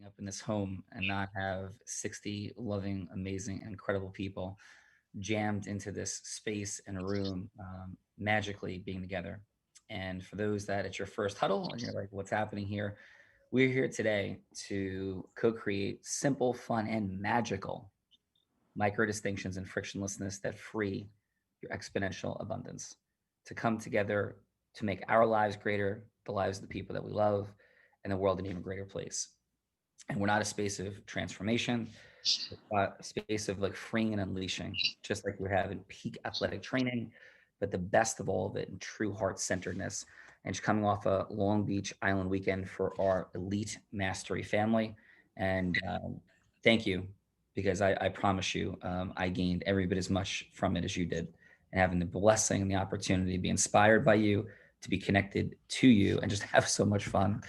up in this home and not have 60 loving, amazing, incredible people jammed into this space and a room, magically being together. And for those that it's your first huddle and you're like, what's happening here? We're here today to co create simple, fun, and magical micro distinctions and frictionlessness that free your exponential abundance to come together to make our lives greater, the lives of the people that we love, and the world an even greater place. And we're not a space of transformation, a space of like freeing and unleashing, just like we're having peak athletic training, but the best of all of it in true heart centeredness. And just coming off a Long Beach Island weekend for our elite mastery family. And thank you, because I promise you, I gained every bit as much from it as you did. And having the blessing and the opportunity to be inspired by you, to be connected to you, and just have so much fun.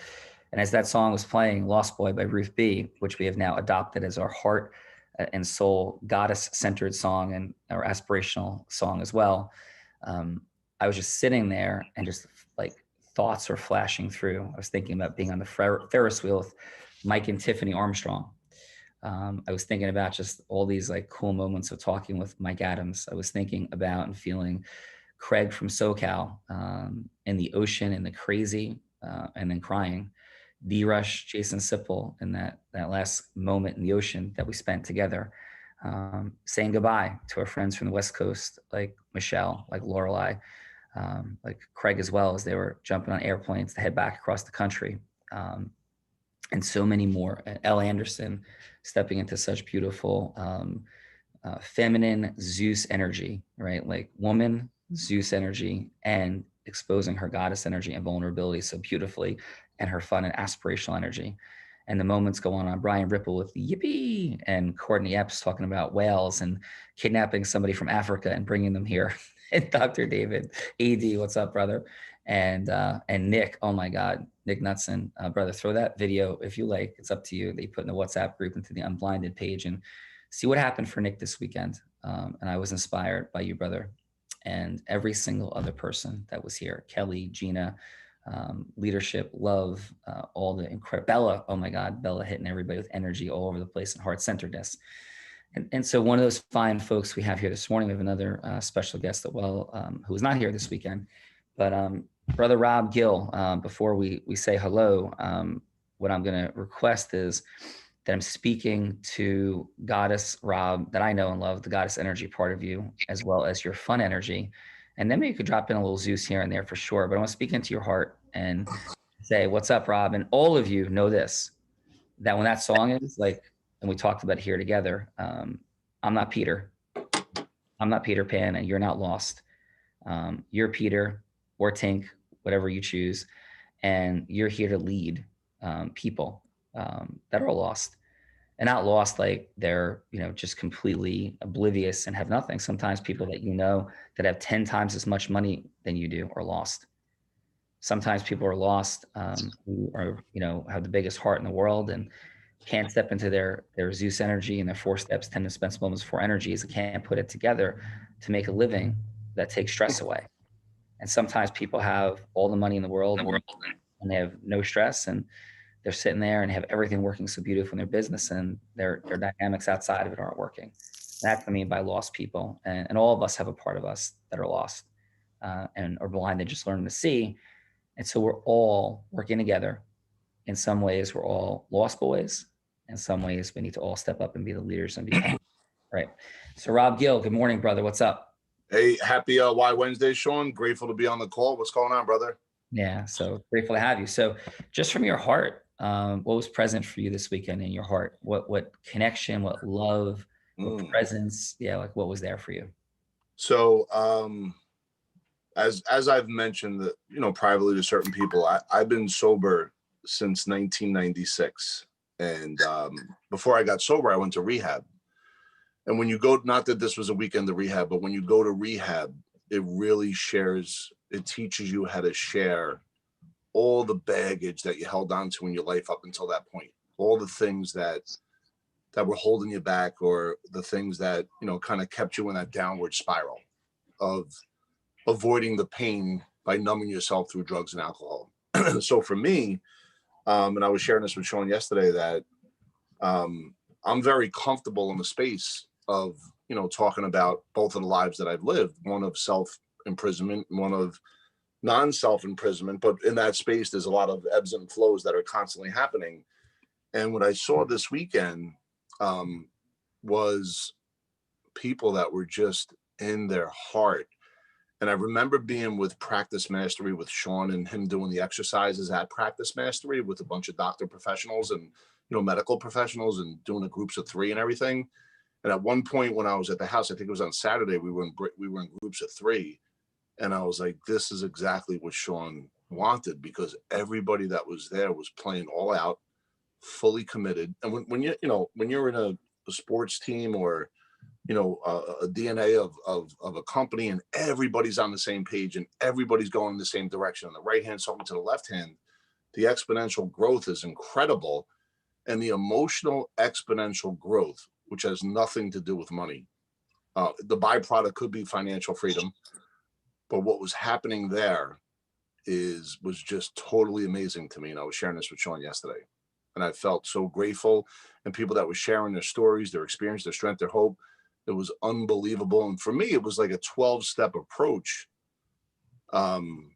And as that song was playing, Lost Boy by Ruth B, which we have now adopted as our heart and soul goddess centered song and our aspirational song as well. I was just sitting there and just like thoughts were flashing through. I was thinking about being on the Ferris wheel with Mike and Tiffany Armstrong. I was thinking about just all these like cool moments of talking with Mike Adams. I was thinking about and feeling Craig from SoCal in the ocean and the crazy and then crying. D-Rush, Jason Sipple, and that last moment in the ocean that we spent together, saying goodbye to our friends from the West Coast, like Michelle, like Lorelei, like Craig as well, as they were jumping on airplanes to head back across the country, and so many more. Elle Anderson stepping into such beautiful feminine Zeus energy, right? Like woman, Zeus energy, and exposing her goddess energy and vulnerability so beautifully, and her fun and aspirational energy. And the moments go on Brian Ripple with the yippee, and Courtney Epps talking about whales and kidnapping somebody from Africa and bringing them here. And Dr. David, AD, what's up, brother? And Nick, oh my God, Nick Knutson, brother, throw that video if you like. It's up to you. They put in the WhatsApp group into the Unblinded page and see what happened for Nick this weekend. And I was inspired by you, brother, and every single other person that was here. Kelly, Gina, leadership, love, all the incredible Bella. Oh my God, Bella hitting everybody with energy all over the place and heart centeredness. And so one of those fine folks we have here this morning, we have another special guest that who was not here this weekend, but brother Rob Gill. Before we say hello, what I'm going to request is that I'm speaking to Goddess Rob, that I know and love, the Goddess energy part of you, as well as your fun energy. And then maybe you could drop in a little Zeus here and there for sure. But I want to speak into your heart and say, what's up, Rob? And all of you know this, that when that song is like, and we talked about it here together, I'm not Peter. I'm not Peter Pan, and you're not lost. You're Peter or Tink, whatever you choose. And you're here to lead people that are lost. And not lost like they're, just completely oblivious and have nothing. Sometimes people that that have 10 times as much money than you do are lost. Sometimes people are lost who are, have the biggest heart in the world and can't step into their Zeus energy, and their 4 steps, 10 dispensable moments, 4 energies, and can't put it together to make a living that takes stress away. And sometimes people have all the money in the world and they have no stress, and they're sitting there and have everything working so beautiful in their business, and their dynamics outside of it aren't working. That's what I mean by lost people. And all of us have a part of us that are lost and are blind and just learning to see. And so we're all working together. In some ways, we're all lost boys. In some ways, we need to all step up and be the leaders and become. Right. So Rob Gill, good morning, brother. What's up? Hey, happy Why Wednesday, Sean. Grateful to be on the call. What's going on, brother? Yeah, so grateful to have you. So just from your heart, what was present for you this weekend in your heart? What connection, what love, what presence? Yeah, like what was there for you? So as I've mentioned that, privately to certain people, I've been sober since 1996. And before I got sober, I went to rehab. And when you go, not that this was a weekend of rehab, but when you go to rehab, it really it teaches you how to share all the baggage that you held on to in your life up until that point, all the things that were holding you back, or the things that, kind of kept you in that downward spiral of avoiding the pain by numbing yourself through drugs and alcohol. So for me, and I was sharing this with Sean yesterday, that I'm very comfortable in the space of, talking about both of the lives that I've lived, one of self imprisonment, one of non self imprisonment. But in that space, there's a lot of ebbs and flows that are constantly happening. And what I saw this weekend um, was people that were just in their heart. And I remember being with Practice Mastery with Sean and him doing the exercises at Practice Mastery with a bunch of doctor professionals and medical professionals and doing the groups of three and everything. And at one point when I was at the house, I think it was on Saturday, we were in groups of three, and I was like, this is exactly what Sean wanted, because everybody that was there was playing all out, fully committed. And when you're in a sports team or a DNA of a company, and everybody's on the same page and everybody's going in the same direction, on the right hand something to the left hand, the exponential growth is incredible. And the emotional exponential growth, which has nothing to do with money, the byproduct could be financial freedom, but what was happening there was just totally amazing to me. And I was sharing this with Sean yesterday, and I felt so grateful. And people that were sharing their stories, their experience, their strength, their hope, it was unbelievable. And for me, it was like a 12-step approach in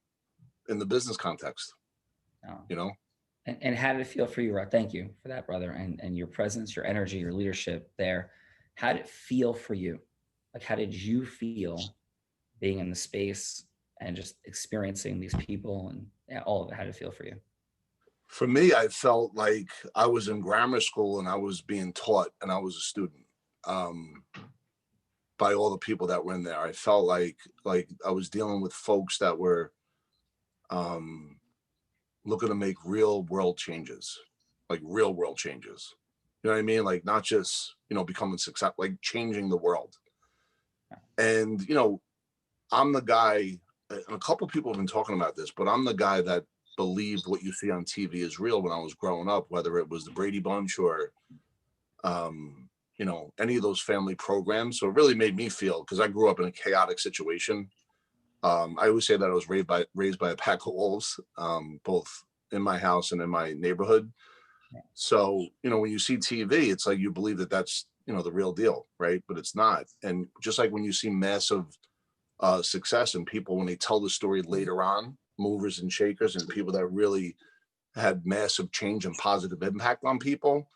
the business context, Oh. you know? And how did it feel for you, Rob? Thank you for that, brother. And your presence, your energy, your leadership there. How did it feel for you? Like, how did you feel being in the space and just experiencing these people and all of it? How did it feel for you? For me, I felt like I was in grammar school and I was being taught and I was a student by all the people that were in there. I felt like I was dealing with folks that were um, looking to make real world changes, like real world changes. You know what I mean? Like not just, becoming success, like changing the world. And, I'm the guy, and a couple of people have been talking about this, but I'm the guy that believed what you see on TV is real when I was growing up, whether it was the Brady Bunch or, any of those family programs. So it really made me feel, because I grew up in a chaotic situation. I always say that I was raised by a pack of wolves, both in my house and in my neighborhood. So, when you see TV, it's like you believe that that's, the real deal, right? But it's not. And just like when you see massive success and people, when they tell the story later on, movers and shakers and people that really had massive change and positive impact on people,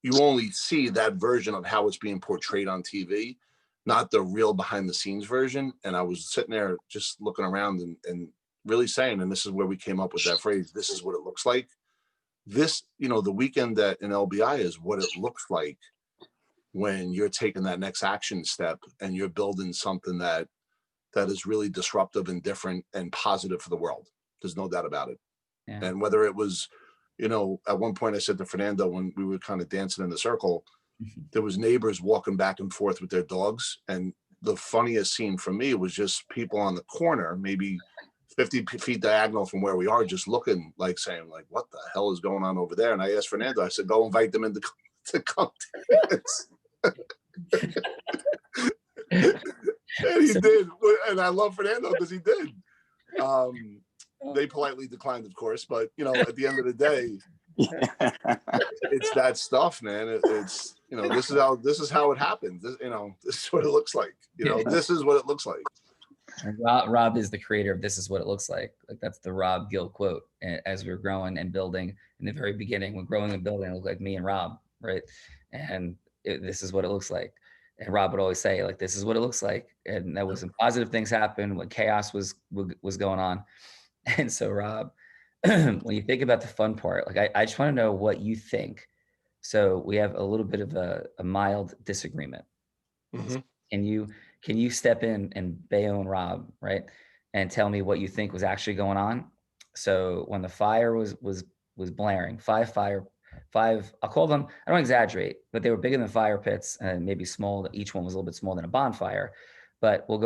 you only see that version of how it's being portrayed on TV, not the real behind the scenes version. And I was sitting there just looking around and really saying, and this is where we came up with that phrase, this is what it looks like. This, the weekend that in LBI is what it looks like when you're taking that next action step and you're building something that is really disruptive and different and positive for the world. There's no doubt about it. Yeah. And whether it was, at one point I said to Fernando when we were kind of dancing in the circle, there was neighbors walking back and forth with their dogs. And the funniest scene for me was just people on the corner, maybe 50 feet diagonal from where we are, just looking, like saying, like, what the hell is going on over there? And I asked Fernando, I said, go invite them in to come dance. And he did. And I love Fernando because he did. They politely declined, of course, but at the end of the day, it's that stuff, man. It's this is how it happens. This is what it looks like. This is what it looks like. And Rob is the creator of "This Is What It Looks Like." Like that's the Rob Gill quote. As we were growing and building in the very beginning, when growing and building, it looked like me and Rob, right? And this is what it looks like. And Rob would always say, like, "This is what it looks like," and that was some positive things happened when chaos was going on. And so, Rob, when you think about the fun part, like I just want to know what you think. So we have a little bit of a mild disagreement. Mm-hmm. Can you step in and Bayonne Rob, right? And tell me what you think was actually going on. So when the fire was blaring, five, I'll call them, I don't exaggerate, but they were bigger than fire pits and maybe small. Each one was a little bit smaller than a bonfire, but we'll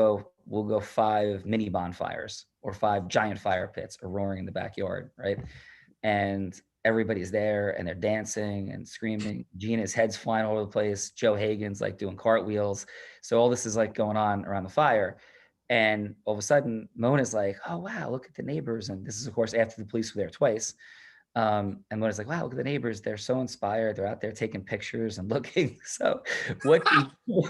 go five mini bonfires or five giant fire pits are roaring in the backyard, right? And everybody's there and they're dancing and screaming. Gina's head's flying all over the place. Joe Hagan's like doing cartwheels. So all this is like going on around the fire. And all of a sudden, Mona's like, oh, wow, look at the neighbors. And this is, of course, after the police were there twice. And Mona's like, wow, look at the neighbors. They're so inspired. They're out there taking pictures and looking. So what do you,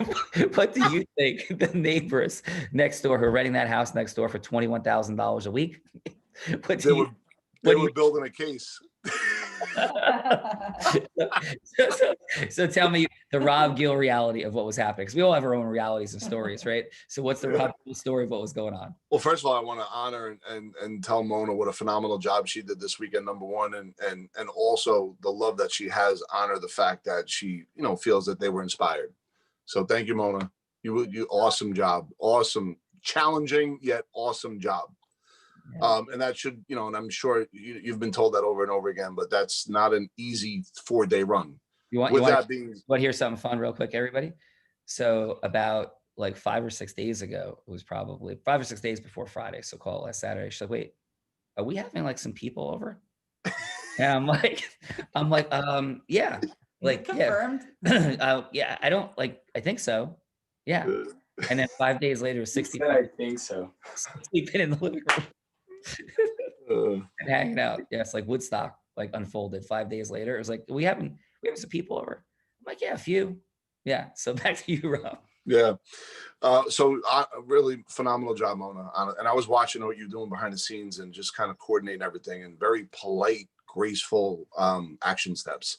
what do you think the neighbors next door who are renting that house next door for $21,000 a week? What They do you, were what they do you were building a case. so, so, so tell me the Rob Gill reality of what was happening, because we all have our own realities and stories, right? So what's the Rob Gill story of what was going on? Well, first of all, I want to honor and tell Mona what a phenomenal job she did this weekend, number one, and also the love that she has. Honor the fact that she feels that they were inspired. So thank you, Mona. You awesome job, awesome, challenging yet awesome job. Yeah. And that should and I'm sure you've been told that over and over again, but that's not an easy 4-day run. You want you With want that to being, want to hear something fun real quick, everybody? So about like 5 or 6 days ago, it was probably 5 or 6 days before Friday. So call it last Saturday. She's like, wait, are we having like some people over? And I'm like, yeah, like, yeah, Confirmed. yeah, I don't like, I think so. Yeah. And then 5 days later, He 60 said, I think so. sleeping in the living room uh, and hanging out. Yeah, it's like Woodstock, like unfolded 5 days later. It was like, we having some people over. I'm like, yeah, a few. Yeah. So back to you, Rob. yeah. So really phenomenal job, Mona. And I was watching what you're doing behind the scenes and just kind of coordinating everything and very polite, graceful action steps.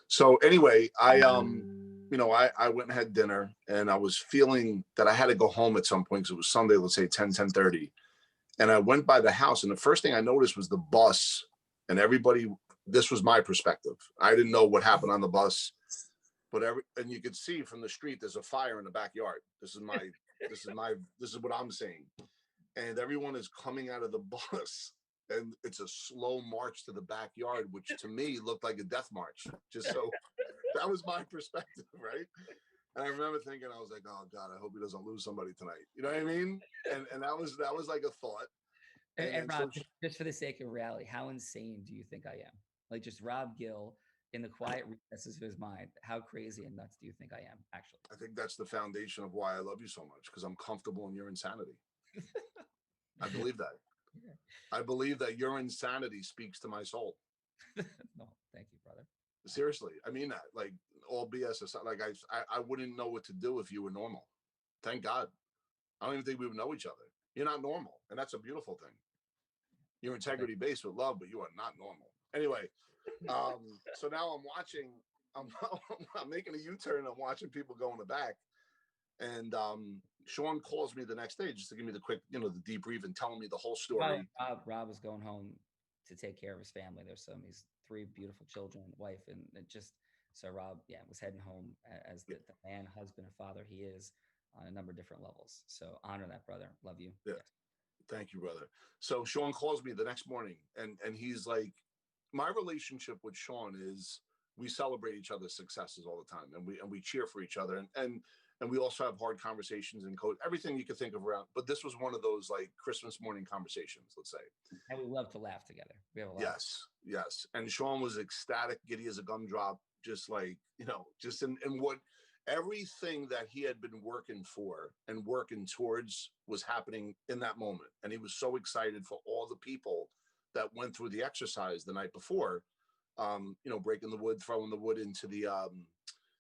So anyway, I went and had dinner and I was feeling that I had to go home at some point because it was Sunday, let's say 10:30. And I went by the house and the first thing I noticed was the bus and everybody. This was my perspective. I didn't know what happened on the bus, but and you could see from the street there's a fire in the backyard. This is what I'm saying. And everyone is coming out of the bus and it's a slow march to the backyard, which to me looked like a death march. Just so that was my perspective, right? And I remember thinking, I was like, oh God, I hope he doesn't lose somebody tonight. You know what I mean? And that was like a thought. And And then Rob, just for the sake of reality, how insane do you think I am? Like just Rob Gill in the quiet recesses of his mind. How crazy and nuts do you think I am, actually? I think that's the foundation of why I love you so much, because I'm comfortable in your insanity. I believe that. Yeah. I believe that your insanity speaks to my soul. No, thank you, brother. Seriously, I mean that. Like all BS aside, like I wouldn't know what to do if you were normal. Thank God. I don't even think we would know each other. You're not normal, and that's a beautiful thing. You're integrity based with love, but you are not normal. Anyway, so now I'm watching. I'm, I'm making a U-turn. I'm watching people go in the back, and Sean calls me the next day just to give me the quick, the debrief and telling me the whole story. Rob was going home to take care of his family. There's he's three beautiful children, wife, and it just so Rob, yeah, was heading home as the man, husband, and father he is on a number of different levels. So honor that, brother. Love you. Yeah. Yes. Thank you, brother. So Sean calls me the next morning, and he's like, my relationship with Sean is we celebrate each other's successes all the time, and we cheer for each other, and we also have hard conversations and code everything you could think of around. But this was one of those like Christmas morning conversations, let's say. And we love to laugh together. We have a lot. Yes, yes. And Sean was ecstatic, giddy as a gumdrop, just like just in what everything that he had been working for and working towards was happening in that moment. And he was so excited for all the people that went through the exercise the night before, breaking the wood, throwing the wood into the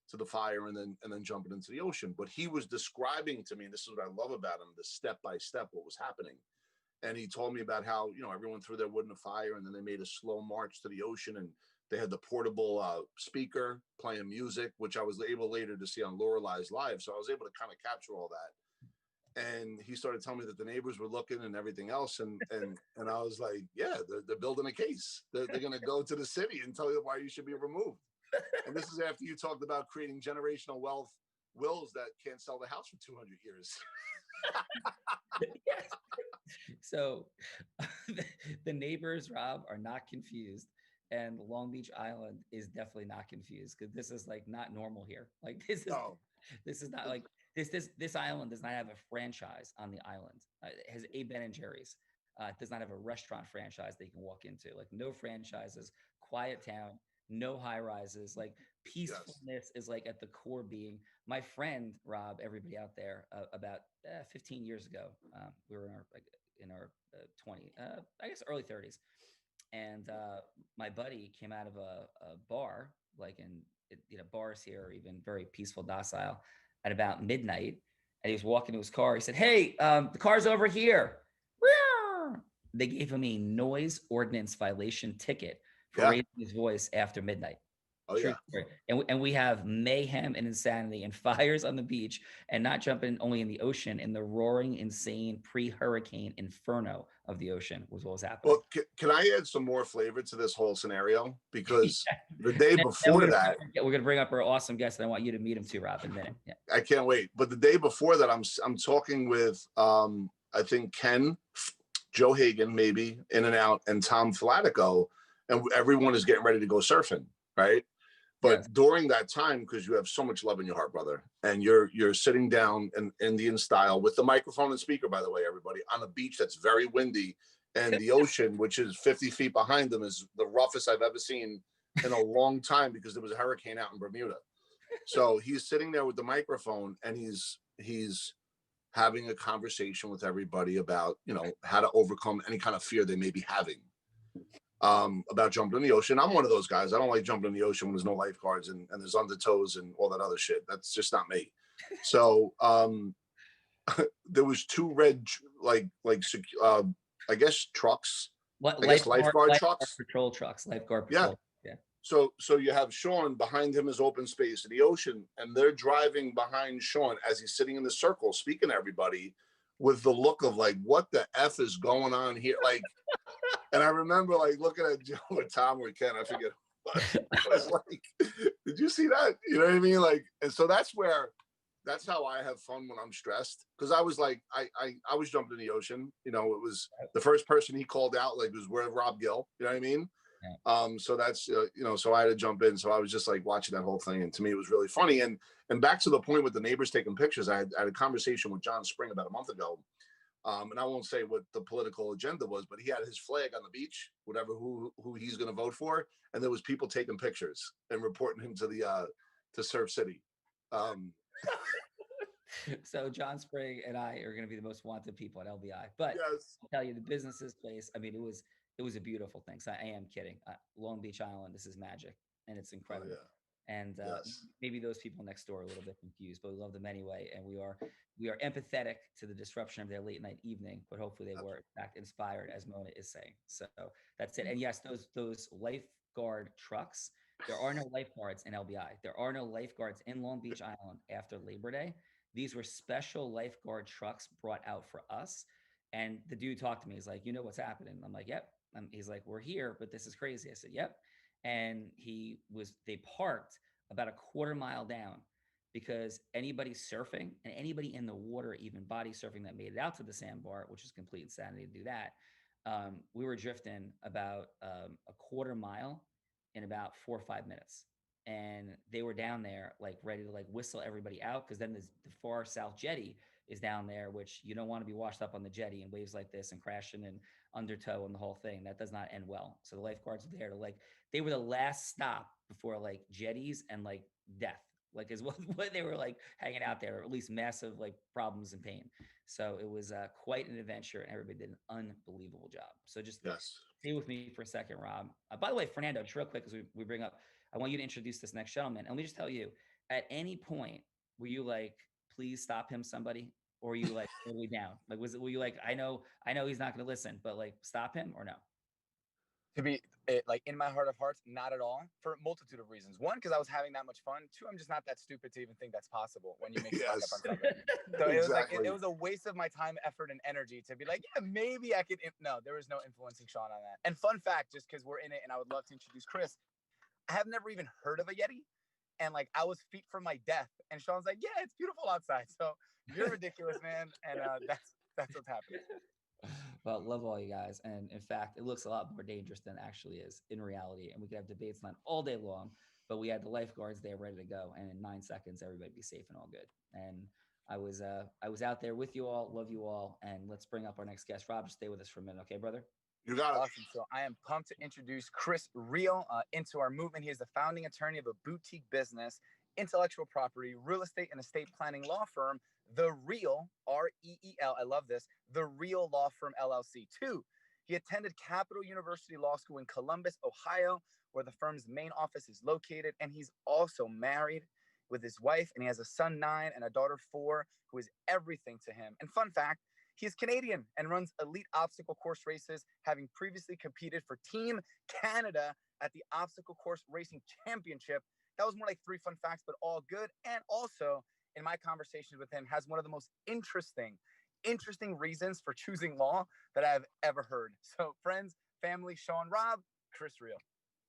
to the fire and then jumping into the ocean. But he was describing to me, and this is what I love about him, the step by step what was happening. And he told me about how everyone threw their wood in the fire and then they made a slow march to the ocean, and they had the portable speaker playing music, which I was able later to see on Lorelei's Live. So I was able to kind of capture all that. And he started telling me that the neighbors were looking and everything else. And I was like, yeah, they're building a case. They're going to go to the city and tell you why you should be removed. And this is after you talked about creating generational wealth wills that can't sell the house for 200 years. Yes. So the neighbors, Rob, are not confused. And Long Beach Island is definitely not confused because this is like not normal here. Like No. this is not like this island does not have a franchise on the island. It has a Ben and Jerry's. It does not have a restaurant franchise that you can walk into. Like no franchises, quiet town, no high rises. Like Yes. peacefulness is like at the core being. My friend Rob, everybody out there, about 15 years ago, we were in our 20, I guess early 30s, and my buddy came out of a bar, like bars here are even very peaceful, docile, at about midnight, and he was walking to his car. He said, "Hey, the car's over here." They gave him a noise ordinance violation ticket for Yeah. raising his voice after midnight. Oh True yeah. story. And we have mayhem and insanity and fires on the beach, and not jumping only in the ocean, in the roaring, insane pre-hurricane inferno of the ocean was what was happening. Well, can I add some more flavor to this whole scenario? Because the day Now before that, we're gonna bring up our awesome guest, and I want you to meet him too, Rob, in a minute. Yeah. I can't wait. But the day before that, I'm talking with I think Ken, Joe Hagan, maybe In and Out, and Tom Flatico, and everyone is getting ready to go surfing, right? Yes. But during that time, because you have so much love in your heart, brother, and you're sitting down in Indian style with the microphone and speaker, by the way, everybody, on a beach that's very windy, and the ocean, which is 50 feet behind them, is the roughest I've ever seen in a long time because there was a hurricane out in Bermuda. So he's sitting there with the microphone and he's having a conversation with everybody about, how to overcome any kind of fear they may be having about jumping in the ocean. I'm one of those guys. I don't like jumping in the ocean when there's no lifeguards and there's undertows and all that other shit. That's just not me. So there was two red I guess trucks. What I guess lifeguard lifeguard trucks. patrol trucks, lifeguard Yeah. patrol. Yeah. So you have Sean behind him is open space in the ocean, and they're driving behind Sean as he's sitting in the circle speaking to everybody with the look of like, what the F is going on here? Like, and I remember like looking at Joe or Tom or Ken, I forget who it was. I was like, did you see that? You know what I mean? Like, and so that's how I have fun when I'm stressed. Cause I was like, I was jumping in the ocean, it was the first person he called out, like was where Rob Gill, you know what I mean? So that's so I had to jump in. So I was just like watching that whole thing, and to me it was really funny. And back to the point with the neighbors taking pictures, I had a conversation with John Spring about a month ago, and I won't say what the political agenda was, but he had his flag on the beach, whatever who he's going to vote for, and there was people taking pictures and reporting him to the to Surf City. So John Sprague and I are going to be the most wanted people at LBI. But Yes. I'll tell you, the business's place. I mean, it was a beautiful thing. So I am kidding. Long Beach Island, this is magic, and it's Oh incredible. yeah. And Yes. maybe those people next door are a little bit confused, but we love them anyway. And we are empathetic to the disruption of their late night evening, but hopefully they were in fact inspired, as Mona is saying. So that's it. And yes, those lifeguard trucks. There are no lifeguards in LBI. There are no lifeguards in Long Beach Island after Labor Day. These were special lifeguard trucks brought out for us. And the dude talked to me. He's like, "You know what's happening?" I'm like, "Yep." He's like, "We're here, but this is crazy." I said, "Yep." And they parked about a quarter mile down because anybody surfing and anybody in the water, even body surfing that made it out to the sandbar, which is complete insanity to do that. We were drifting about a quarter mile in about 4 or 5 minutes. And they were down there like ready to like whistle everybody out because then the far south jetty is down there, which you don't want to be washed up on the jetty and waves like this and crashing and undertow and the whole thing. That does not end well. So the lifeguards were there to like, they were the last stop before like jetties and like death, like is what they were like hanging out there, or at least massive like problems and pain. So it was quite an adventure, and everybody did an unbelievable job. So just Yes. stay with me for a second, Rob. By the way, Fernando, just real quick, because we bring up, I want you to introduce this next gentleman. And let me just tell you, at any point, were you like, please stop him, somebody? Or were you like totally down? Like, were you like, I know he's not going to listen, but like, stop him or no? To be like in my heart of hearts, not at all, for a multitude of reasons. One, because I was having that much fun. Two, I'm just not that stupid to even think that's possible when you make your mind up on Yes. something. So it was like Exactly. it was a waste of my time, effort, and energy to be like, yeah, maybe I could. No, there was no influencing Sean on that. And fun fact, just because we're in it, and I would love to introduce Chris. I have never even heard of a Yeti, and like I was feet from my death, and Sean's like, yeah, it's beautiful outside. So you're ridiculous, man, and that's what's happening. Well, love all you guys. And in fact, it looks a lot more dangerous than it actually is in reality. And we could have debates on it all day long, but we had the lifeguards there ready to go. And in 9 seconds, everybody be safe and all good. And I was out there with you all, love you all. And let's bring up our next guest. Rob, just stay with us for a minute. Okay, brother? You got it. Awesome. So I am pumped to introduce Chris Reel into our movement. He is the founding attorney of a boutique business, intellectual property, real estate, and estate planning law firm, The Reel, Reel. I love this. The Reel Law Firm LLC. Two, He attended Capital University Law School in Columbus, Ohio, where the firm's main office is located. And he's also married with his wife, and he has a son 9 and a daughter 4, who is everything to him. And fun fact, he is Canadian and runs elite obstacle course races, having previously competed for Team Canada at the Obstacle Course Racing Championship. That was more like 3 fun facts, but all good. And also, in my conversations with him, has one of the most interesting reasons for choosing law that I've ever heard. So, friends, family, Sean, Rob, Chris Real.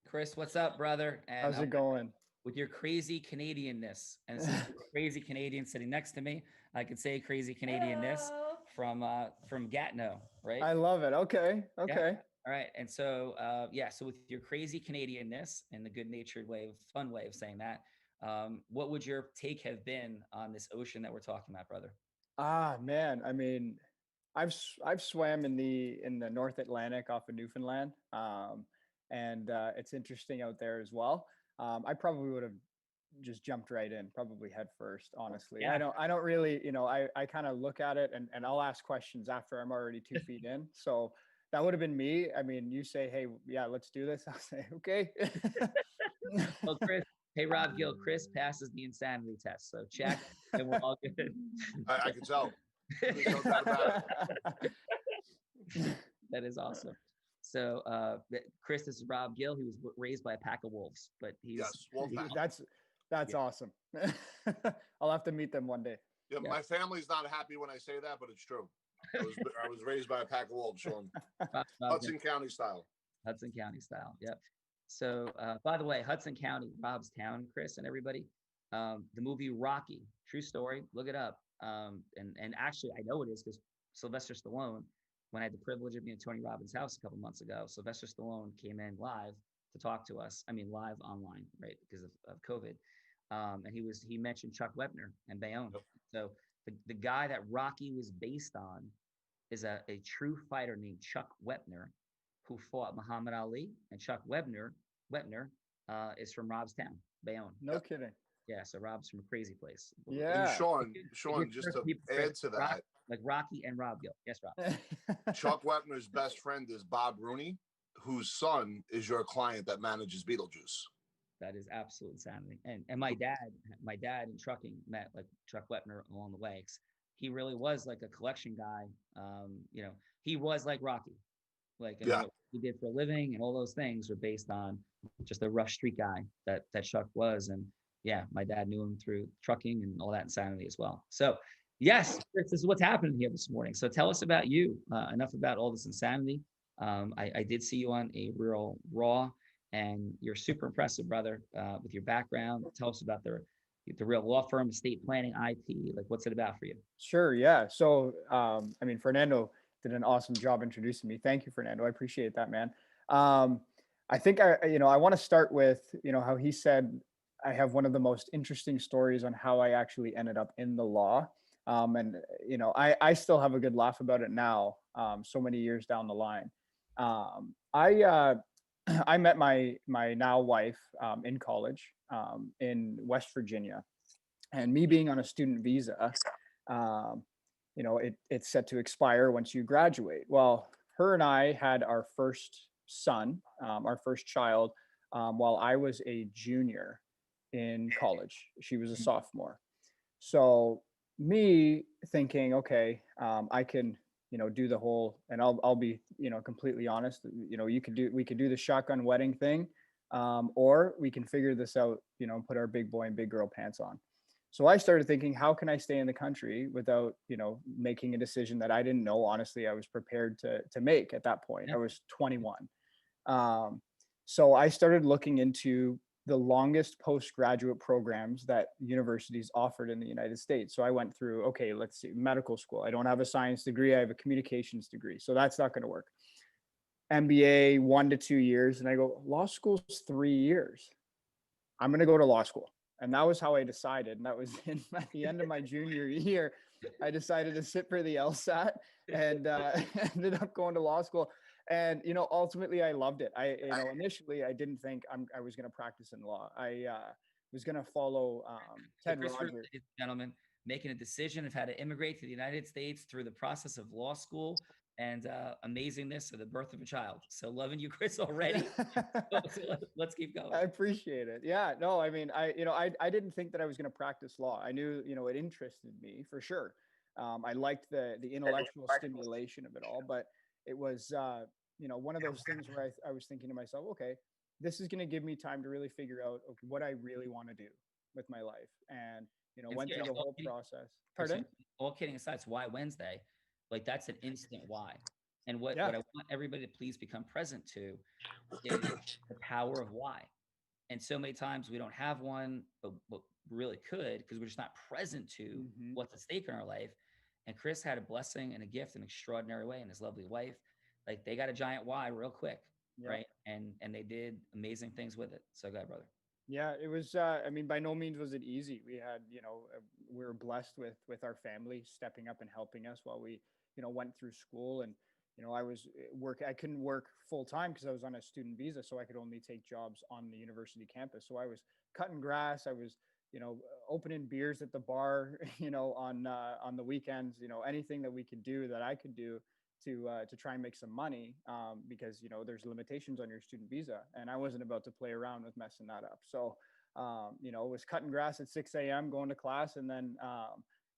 Chris, what's up, brother? And how's it going? With your crazy Canadianness, and since you're a crazy Canadian sitting next to me, I could say crazy Canadianness from Gatineau, right? I love it. Okay. Yeah. All right. And so, so with your crazy Canadianness and the good-natured fun way of saying that, what would your take have been on this ocean that we're talking about, brother? Man, I mean, I've swam in the North Atlantic off of Newfoundland, and it's interesting out there as well. I probably would have just jumped right in, probably head first, honestly. Yeah. I don't really, I kind of look at it and I'll ask questions after I'm already 2 feet in. So that would have been me. I mean, you say, hey, yeah, let's do this. I'll say, okay. Well, Chris, hey, Rob Gill, Chris passes the insanity test. So check, and we're all good. I can tell. There's no doubt about it. That is awesome. So, Chris, this is Rob Gill. He was raised by a pack of wolves, but he's wolf pack. That's awesome. I'll have to meet them one day. Yeah, my family's not happy when I say that, but it's true. I was raised by a pack of wolves, Sean. Hudson County style. Hudson County style. Yep. So, by the way, Hudson County, Rob's town, Chris and everybody. The movie Rocky, true story. Look it up. And actually, I know it is because Sylvester Stallone, when I had the privilege of being at Tony Robbins' house a couple months ago, Sylvester Stallone came in live to talk to us. I mean, live online, right, because of COVID. And he mentioned Chuck Wepner and Bayonne. Yep. So the guy that Rocky was based on is a true fighter named Chuck Wepner, who fought Muhammad Ali. And Chuck Wepner is from Rob's town, Bayonne. No kidding. Yeah, so Rob's from a crazy place. Yeah. And Sean, just to add to that, like Rocky and Rob Gill. Yes, Rob. Chuck Wepner's best friend is Bob Rooney, whose son is your client that manages Beetlejuice. That is absolute insanity. And my dad in trucking met like Chuck Wepner along the way. He really was like a collection guy. He was like Rocky. Like what he did for a living and all those things were based on just a rough street guy that Chuck was. And yeah, my dad knew him through trucking and all that insanity as well. So yes, Chris, this is what's happening here this morning. So tell us about you. Enough about all this insanity. I did see you on a real Raw, and you're super impressive, brother, with your background. Tell us about the real law firm, estate planning, IP. Like, what's it about for you? Sure, yeah. So, Fernando did an awesome job introducing me. Thank you, Fernando. I appreciate that, man. I think I want to start with, how he said I have one of the most interesting stories on how I actually ended up in the law. I still have a good laugh about it now, so many years down the line. I met my now wife in college in West Virginia, and me being on a student visa, it's set to expire once you graduate. Well, her and I had our first son, our first child, while I was a junior in college. She was a sophomore. So me thinking, okay, I can, do the whole, and I'll be, completely honest, we could do the shotgun wedding thing, or we can figure this out, put our big boy and big girl pants on. So I started thinking, how can I stay in the country without, making a decision that I didn't know, honestly, I was prepared to make at that point. I was 21. So I started looking into the longest postgraduate programs that universities offered in the United States. So I went through, okay, let's see, medical school. I don't have a science degree. I have a communications degree. So that's not going to work. MBA, 1 to 2 years. And I go, law school's 3 years. I'm going to go to law school. And that was how I decided. And that was at the end of my junior year. I decided to sit for the LSAT and ended up going to law school. And, ultimately I loved it. Initially I didn't think I was going to practice in law. I was going to follow Ted Rogers. Gentlemen, making a decision of how to immigrate to the United States through the process of law school. and amazingness of the birth of a child. So loving you, Chris, already. Let's keep going. I appreciate it. Yeah, no, I mean, I didn't think that I was going to practice law. I knew, it interested me for sure. I liked the intellectual stimulation of it all, but it was, one of those things where I was thinking to myself, okay, this is going to give me time to really figure out, okay, what I really want to do with my life. And, And went through the whole process. Pardon? All kidding aside, it's why Wednesday. Like that's an instant why. And what Yeah. I want everybody to please become present to is the power of why. And so many times we don't have one, but really could, because we're just not present to Mhm. what's at stake in our life. And Chris had a blessing and a gift in an extraordinary way, and his lovely wife, like they got a giant why real quick, Yeah. right? And they did amazing things with it. So go ahead, brother. Yeah, it was, I mean, by no means was it easy. We had, we were blessed with our family stepping up and helping us while we, went through school. And, I couldn't work full time because I was on a student visa. So I could only take jobs on the university campus. So I was cutting grass. I was, opening beers at the bar, on the weekends, anything that we could do that I could do to try and make some money, because there's limitations on your student visa, and I wasn't about to play around with messing that up. So was cutting grass at 6 a.m., going to class, and then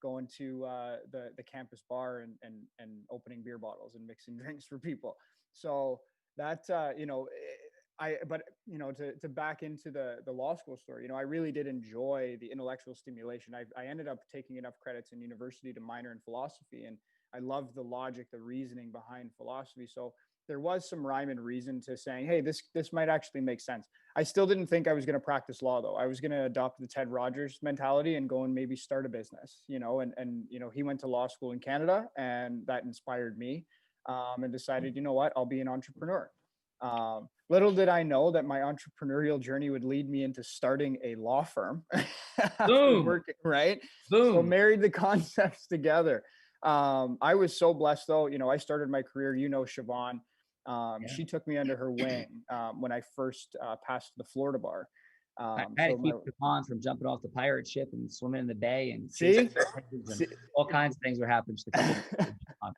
going to the campus bar and opening beer bottles and mixing drinks for people. So that but to back into the law school story, I really did enjoy the intellectual stimulation. I ended up taking enough credits in university to minor in philosophy, and I loved the logic, the reasoning behind philosophy. So there was some rhyme and reason to saying, hey, this might actually make sense. I still didn't think I was going to practice law, though. I was going to adopt the Ted Rogers mentality and go and maybe start a business, and he went to law school in Canada, and that inspired me, and decided, you know what, I'll be an entrepreneur. Little did I know that my entrepreneurial journey would lead me into starting a law firm. Boom. Working, right? Boom. So married the concepts together. I was so blessed, though. I started my career, Siobhan. She took me under her wing when I first passed the Florida bar. I had to keep Siobhan from jumping off the pirate ship and swimming in the bay, and all kinds of things were happening just a couple of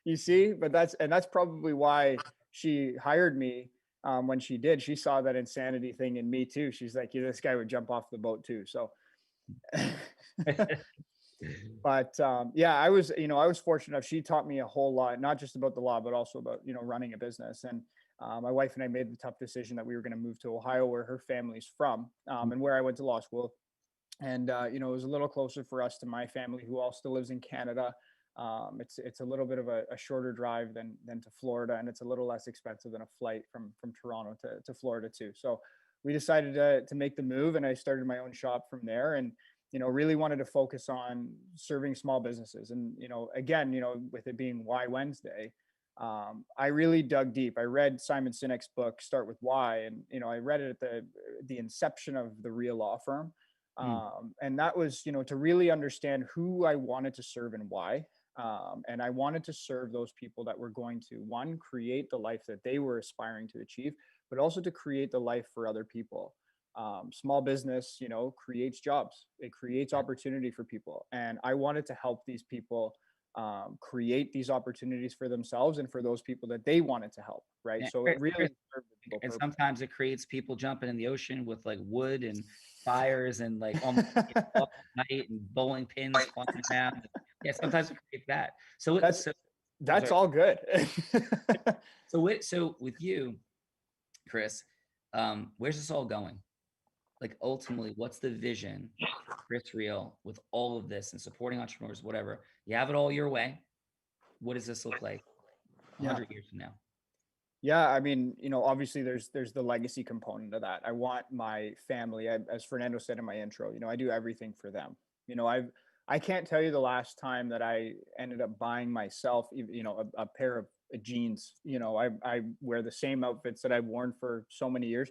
You see, but that's probably why she hired me. When she did, she saw that insanity thing in me too. She's like, yeah, this guy would jump off the boat too. So but I was fortunate enough. She taught me a whole lot, not just about the law, but also about, running a business. And my wife and I made the tough decision that we were going to move to Ohio, where her family's from, and where I went to law school. And, it was a little closer for us to my family, who all still lives in Canada. It's a little bit of a shorter drive than to Florida, and it's a little less expensive than a flight from Toronto to Florida too. So we decided to make the move, and I started my own shop from there. And really wanted to focus on serving small businesses. And, again, with it being Why Wednesday, I really dug deep. I read Simon Sinek's book, Start With Why. And, I read it at the inception of the real law firm. And that was, to really understand who I wanted to serve and why. And I wanted to serve those people that were going to, one, create the life that they were aspiring to achieve, but also to create the life for other people. Small business, creates jobs. It creates opportunity for people. And I wanted to help these people create these opportunities for themselves and for those people that they wanted to help. Right. And so it really served the people and purpose. sometimes it creates people jumping in the ocean with like wood and fires and like almost night and bowling pins flying around. Yeah, sometimes it creates that. So that's all good. So with you, Chris, where's this all going? Like ultimately, what's the vision, Chris Real, with all of this and supporting entrepreneurs, whatever? You have it all your way. What does this look like 100 years from now? Yeah, I mean, obviously there's the legacy component of that. I want my family, as Fernando said in my intro, I do everything for them. I can't tell you the last time that I ended up buying myself, a pair of jeans. I wear the same outfits that I've worn for so many years.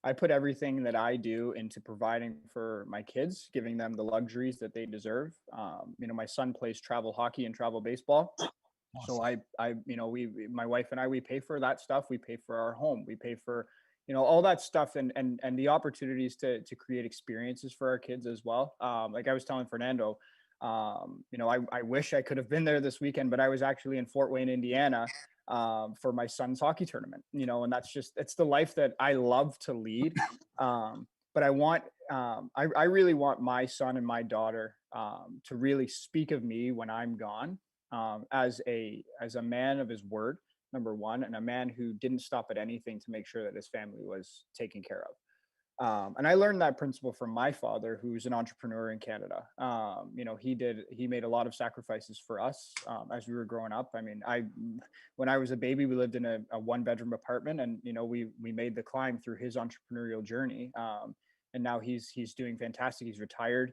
I put everything that I do into providing for my kids, giving them the luxuries that they deserve. My son plays travel hockey and travel baseball. So my wife and I, we pay for that stuff. We pay for our home. We pay for, all that stuff and the opportunities to create experiences for our kids as well. Like I was telling Fernando, I wish I could have been there this weekend, but I was actually in Fort Wayne, Indiana, for my son's hockey tournament, and it's the life that I love to lead. But I really want my son and my daughter to really speak of me when I'm gone, as a man of his word, number one, and a man who didn't stop at anything to make sure that his family was taken care of. And I learned that principle from my father, who's an entrepreneur in Canada. He made a lot of sacrifices for us as we were growing up. I mean, when I was a baby, we lived in a 1-bedroom apartment, and we made the climb through his entrepreneurial journey. And now he's doing fantastic. He's retired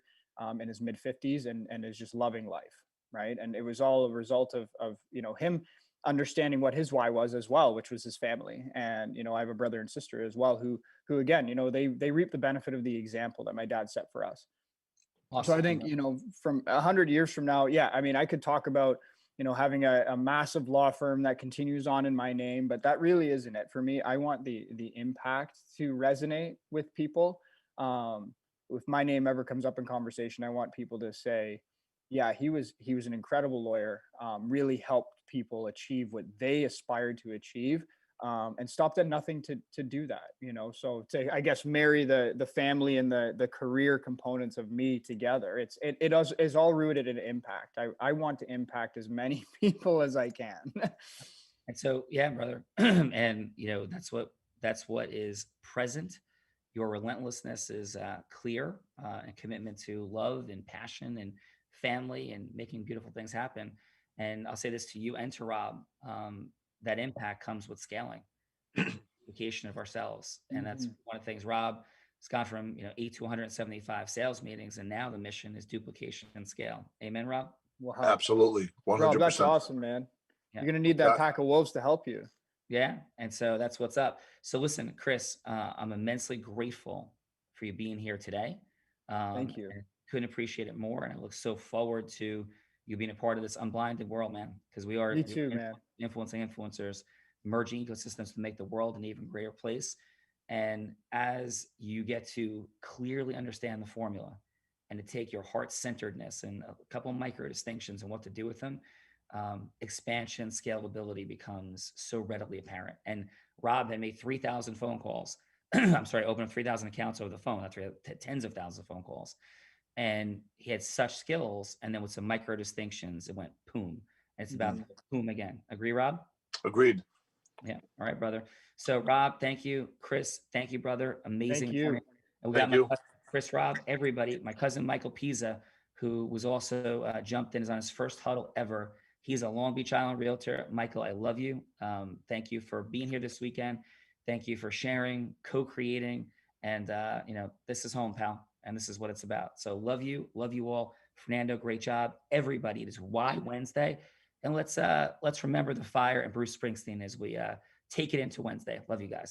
in his mid 50s, and is just loving life, right? And it was all a result of him understanding what his why was as well, which was his family. And I have a brother and sister as well who again, they reap the benefit of the example that my dad set for us. So I Awesome. think, from 100 years from now, yeah, I mean, I could talk about, having a massive law firm that continues on in my name, but that really isn't it for me. I want the impact to resonate with people. If my name ever comes up in conversation, I want people to say, yeah, he was an incredible lawyer, really helped people achieve what they aspired to achieve, and stopped at nothing to do that. So to, I guess, marry the family and the career components of me together, is all rooted in impact. I want to impact as many people as I can. And so, yeah, brother, and that's what is present. Your relentlessness is clear, and commitment to love and passion and family and making beautiful things happen. And I'll say this to you and to Rob: that impact comes with scaling, duplication of ourselves, and that's Mhm. one of the things. Rob has gone from 8 to 175 sales meetings, and now the mission is duplication and scale. Amen, Rob. Wow, Absolutely, Rob, that's 100%. awesome, man. Yeah. You're gonna need that Yeah, pack of wolves to help you. Yeah. And so that's what's up. So listen, Chris, I'm immensely grateful for you being here today. Thank you. And couldn't appreciate it more. And I look so forward to you being a part of this unblinded world, man, because Me we too, are man. influencing influencers, merging ecosystems to make the world an even greater place. And as you get to clearly understand the formula and to take your heart centeredness and a couple of micro distinctions and what to do with them, expansion, scalability becomes so readily apparent. And Rob had made 3,000 phone calls. I'm sorry, opened up 3,000 accounts over the phone. That's right, tens of thousands of phone calls. And he had such skills. And then with some micro distinctions, it went boom. And it's about Mhm. boom again. Agree, Rob? agreed. Yeah. All right, brother. So, Rob, thank you. Chris, thank you, brother. Thank Amazing morning. you. And we got Thank my you. cousin Chris, Rob, everybody. My cousin Michael Pisa, who was also jumped in, is on his first huddle ever. He's a Long Beach Island realtor. Michael, I love you. Thank you for being here this weekend. Thank you for sharing, co-creating, and this is home, pal, and this is what it's about. So, love you all. Fernando, great job. Everybody, it is Why Wednesday, and let's remember the fire and Bruce Springsteen as we take it into Wednesday. Love you guys.